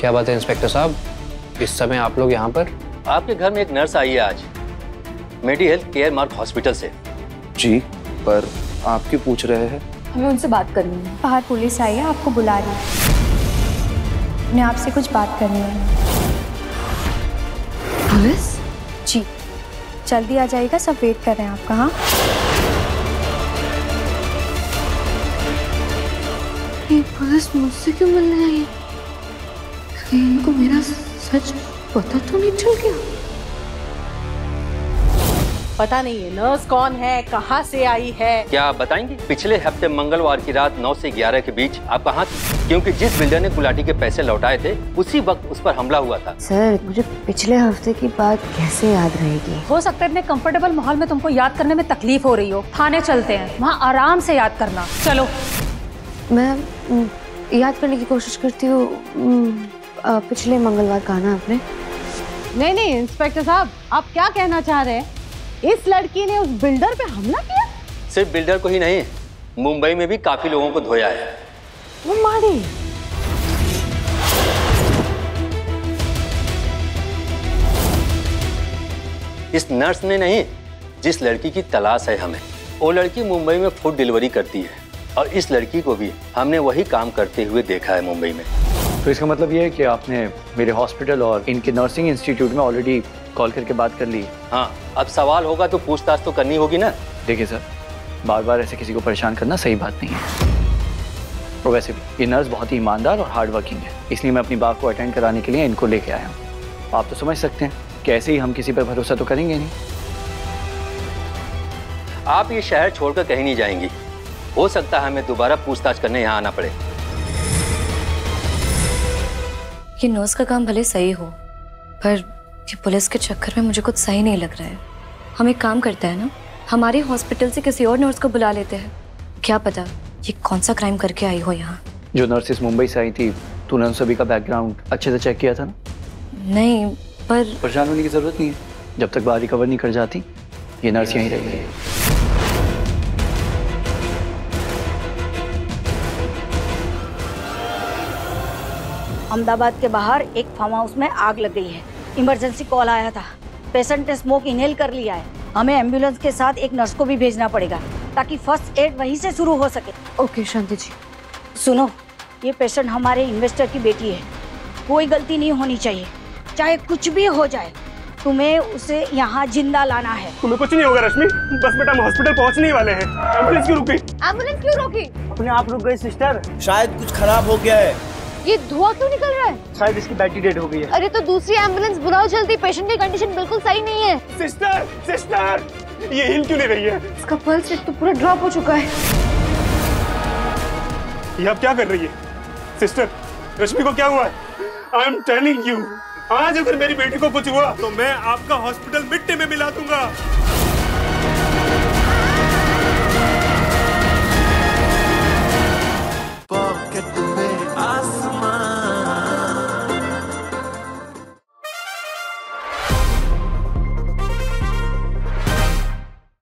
क्या बात है इंस्पेक्टर साहब, इस समय आप लोग यहाँ पर? आपके घर में एक नर्स आई है आज, मेडी हेल्थ केयर मार्क हॉस्पिटल से। जी, पर आप क्यों पूछ रहे हैं? हमें उनसे बात करनी है। बाहर पुलिस आई है, आपको बुला रही है। उन्हें आपसे कुछ बात करनी है। पुलिस? जी, जल्दी आ जाइएगा, सब वेट कर रहे हैं आपका। हाँ, ये पुलिस मुझसे क्यों मिलने आई है? कहीं इनको मेरा सच पता तो नहीं चल गया? पता नहीं है नर्स कौन है, कहाँ से आई है। क्या आप बताएंगे पिछले हफ्ते मंगलवार की रात 9 से 11 के बीच आप कहाँ थी? क्योंकि जिस बिल्डर ने गुलाटी के पैसे लौटाए थे उसी वक्त उस पर हमला हुआ था। सर, मुझे पिछले हफ्ते की बात कैसे याद रहेगी? हो सकता है इतने कंफर्टेबल माहौल में तुमको याद करने में तकलीफ हो रही हो। थाने चलते हैं, वहाँ आराम से याद करना। चलो। मैं याद करने की कोशिश करती हूँ। पिछले मंगलवार कहा ना आपने? नहीं इंस्पेक्टर साहब, आप क्या कहना चाह रहे हैं? इस लड़की ने उस बिल्डर पे हमला किया? सिर्फ बिल्डर को ही नहीं, मुंबई में भी काफी लोगों को धोया है। मुम्माड़ी। इस नर्स ने नहीं, जिस लड़की की तलाश है हमें, वो लड़की मुंबई में फूड डिलीवरी करती है और इस लड़की को भी हमने वही काम करते हुए देखा है मुंबई में। तो इसका मतलब ये है कि आपने मेरे हॉस्पिटल और इनके नर्सिंग इंस्टीट्यूट में ऑलरेडी कॉल करके बात कर ली? हाँ, अब सवाल होगा तो पूछताछ तो करनी होगी ना। देखिए सर, बार बार ऐसे किसी को परेशान करना सही बात नहीं है। और वैसे भी ये नर्स बहुत ही ईमानदार और हार्ड वर्किंग है, इसलिए मैं अपनी बात को अटेंड कराने के लिए इनको लेके आया हूँ। आप तो समझ सकते हैं कि ऐसे ही हम किसी पर भरोसा तो करेंगे नहीं। आप ये शहर छोड़कर कहीं नहीं जाएंगी। हो सकता है हमें दोबारा पूछताछ करने यहाँ आना पड़े। ये नर्स का काम भले सही हो, पर ये पुलिस के चक्कर में मुझे कुछ सही नहीं लग रहा है। हम एक काम करते हैं ना, हमारे हॉस्पिटल से किसी और नर्स को बुला लेते हैं। क्या पता ये कौन सा क्राइम करके आई हो यहाँ। जो नर्सेस मुंबई से आई थी, तूने उन सभी का बैकग्राउंड अच्छे से चेक किया था ना? नहीं, पर परेशान होने की जरूरत नहीं है। जब तक बाहर रिकवर नहीं कर जाती, ये नर्स यहीं रहेगी। अहमदाबाद के बाहर एक फार्म हाउस में आग लग गई है। इमरजेंसी कॉल आया था। पेशेंट ने स्मोक इनहेल कर लिया है। हमें एम्बुलेंस के साथ एक नर्स को भी भेजना पड़ेगा ताकि फर्स्ट एड वहीं से शुरू हो सके। ओके शांति जी। सुनो, ये पेशेंट हमारे इन्वेस्टर की बेटी है। कोई गलती नहीं होनी चाहिए, चाहे कुछ भी हो जाए। तुम्हें उसे यहाँ जिंदा लाना है। तुम्हें कुछ नहीं होगा रश्मि, बस बेटा हम हॉस्पिटल पहुँचने ही वाले हैं। एम्बुलेंस क्यों रुकी? एम्बुलेंस क्यों रोकी? अपने आप रुक गई सिस्टर। शायद कुछ खराब हो गया है। ये धुआं क्यों निकल रहा है? शायद इसकी बैटरी डेड हो गई है। अरे तो दूसरी एम्बुलेंस बुलाओ जल्दी, पेशेंट की कंडीशन बिल्कुल सही नहीं है। सिस्टर, ये हिल क्यों नहीं रही है? इसका पल्स रेट तो पूरा ड्रॉप हो चुका है। ये अब क्या कर रही है? सिस्टर, रश्मि को क्या हुआ है? आई एम टेलिंग यू, आज अगर मेरी बेटी को कुछ हुआ तो मैं आपका हॉस्पिटल मिट्टी में मिला दूंगा। पॉकेट